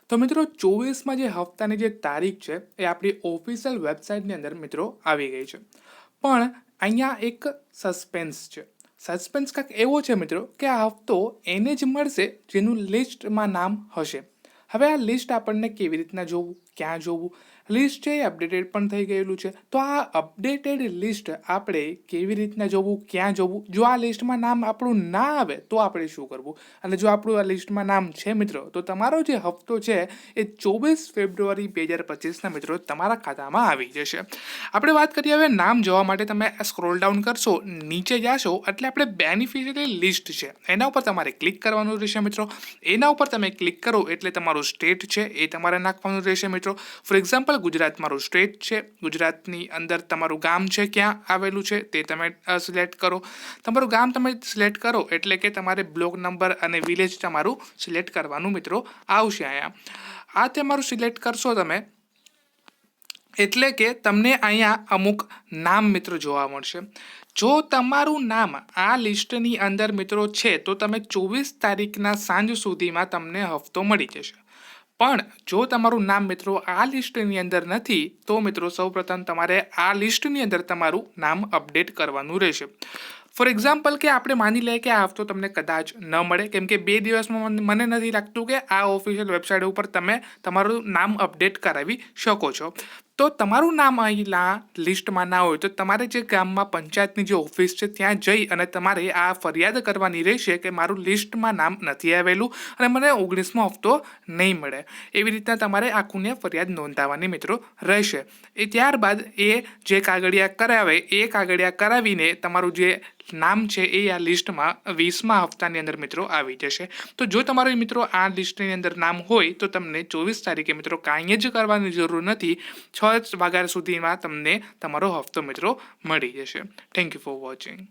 તો મિત્રો 24માં જે હપ્તાની જે તારીખ છે એ આપણી ઓફિશિયલ વેબસાઇટની અંદર મિત્રો આવી ગઈ છે. પણ અહીંયા એક સસ્પેન્સ છે. સસ્પેન્સ કાંઈક એવો છે મિત્રો કે આ હપ્તો એને જ મળશે જેનું લિસ્ટમાં નામ હશે. હવે આ લિસ્ટ આપણને કેવી રીતના જોવું, ક્યાં જોવું? લિસ્ટ છે એ અપડેટેડ પણ થઈ ગયેલું છે. તો આ અપડેટેડ લિસ્ટ આપણે કેવી રીતના જોવું, ક્યાં જોવું? જો આ લિસ્ટમાં નામ આપણું ના આવે તો આપણે શું કરવું? અને જો આપણું આ લિસ્ટમાં નામ છે મિત્રો, તો તમારો જે હપ્તો છે એ 24 ફેબ્રુઆરી 2025ના મિત્રો તમારા ખાતામાં આવી જશે. આપણે વાત કરીએ હવે નામ જોવા માટે. તમે સ્ક્રોલ ડાઉન કરશો, નીચે જાશો એટલે આપણે બેનિફિશિયરી લિસ્ટ છે એના ઉપર તમારે ક્લિક કરવાનું રહેશે મિત્રો. એના ઉપર તમે ક્લિક કરો એટલે તમારું સ્ટેટ છે એ તમારે નાખવાનું રહેશે મિત્રો. ફોર એક્ઝામ્પલ ગુજરાત મારું સ્ટેટ છે. ગુજરાતની અંદર તમારું ગામ છે ક્યાં આવેલું છે તે તમે સિલેક્ટ કરો. તમારું ગામ તમે સિલેક્ટ કરો એટલે કે તમારે બ્લોક નંબર અને વિલેજ તમારું સિલેક્ટ કરવાનું મિત્રો આવશે. અહીંયા તમારું સિલેક્ટ કરશો તમે એટલે કે તમને અહીંયા અમુક નામ મિત્રો જોવા મળશે. જો તમારું નામ આ લિસ્ટની અંદર મિત્રો છે તો તમે 24 તારીખના સાંજ સુધીમાં તમને હપ્તો મળી જશે. પણ જો તમારું નામ મિત્રો આ લિસ્ટની અંદર નથી તો મિત્રો સૌપ્રથમ તમારે આ લિસ્ટની અંદર તમારું નામ અપડેટ કરવાનું રહેશે. ફોર એક્ઝામ્પલ કે આપણે માની લઈએ કે આ હપ્તો તમને કદાચ ન મળે, કેમ કે 2 દિવસમાં મને નથી લાગતું કે આ ઓફિશિયલ વેબસાઇટ ઉપર તમે તમારું નામ અપડેટ કરાવી શકો છો. તો તમારું નામ અહીંના લિસ્ટમાં ના હોય તો તમારે જે ગામમાં પંચાયતની જે ઓફિસ છે ત્યાં જઈ અને તમારે આ ફરિયાદ કરવાની રહેશે કે મારું લિસ્ટમાં નામ નથી આવેલું અને મને 19મો હપ્તો નહીં મળે. એવી રીતના તમારે આખુંને ફરિયાદ નોંધાવવાની મિત્રો રહેશે. ત્યારબાદ એ જે કાગળિયા કરાવે એ કાગળિયા કરાવીને તમારું જે નામ છે એ આ લિસ્ટમાં 20મા હપ્તાની અંદર મિત્રો આવી જશે. તો જો તમારું મિત્રો આ લિસ્ટની અંદર નામ હોય તો તમને 24 તારીખે મિત્રો કાંઈ જ કરવાની જરૂર નથી. 6 વાગ્યા સુધીમાં તમને તમારો હપ્તો મિત્રો મળી જશે. Thank you for watching.